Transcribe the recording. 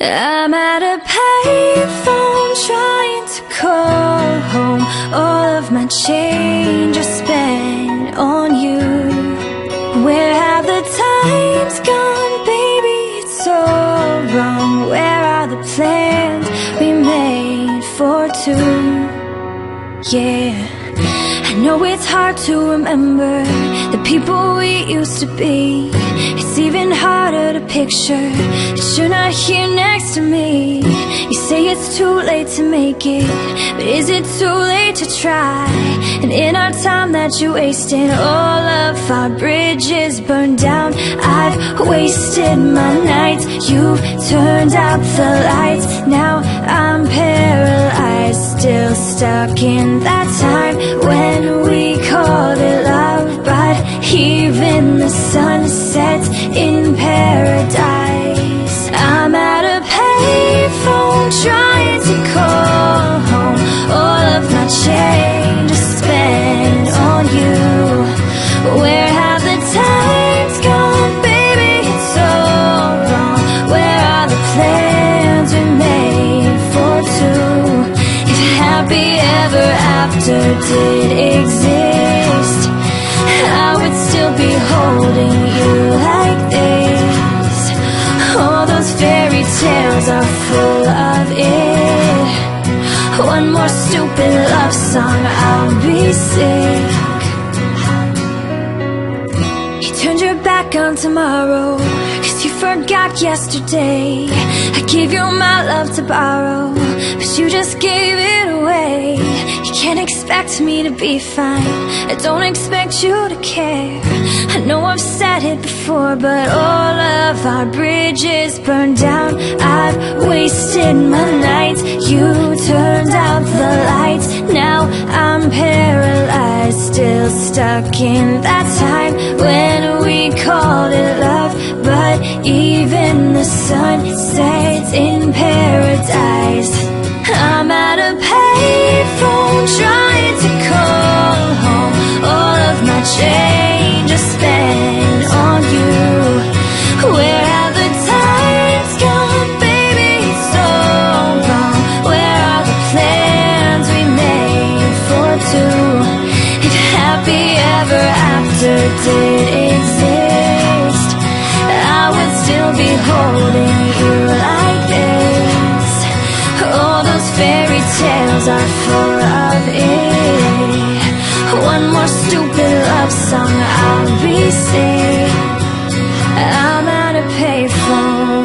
I'm at a payphone trying to call home. All of my change I spent on you. Where have the times gone, baby? It's all wrong. Where are the plans we made for two? Yeah, I know it's hard to remember the people we used to be. It's even harder to picture that you're not here next to me. You say it's too late to make it, but is it too late to try? And in our time that you wasted, all of our bridges burned down. I've wasted my nights, you've turned out the lights. Now I'm paralyzed, still stuck in that time when we called it love. But even the sun sets in paradise. I'm at a payphone trying to call home. All of my change I spent on you. Where have the times gone, baby? It's all wrong. Where are the plans we made for two? If happy ever after did exist, I would still be holding you like this. All those fairy tales are full of it. One more stupid love song, I'll be sick. You turned your back on tomorrow, 'cause you forgot yesterday. I gave you my love to borrow, but you just gave it away. You can't expect me to be fine, I don't expect you to care. I know I've said it before, but all of our bridges burned down. I've wasted my nights, you turned out the lights. Now I'm paralyzed, still stuck in that time when we called it love. But even the sun sets in paradise. I'm at a payphone trying to call home. All of my change I spent on you. Where have the times gone, baby? It's all wrong. Where are the plans we made for two? If happy ever after did exist, I would still be holding you like this. All those fairy tales are full of it. One more stupid love song, I'll be sick. I'm at a payphone.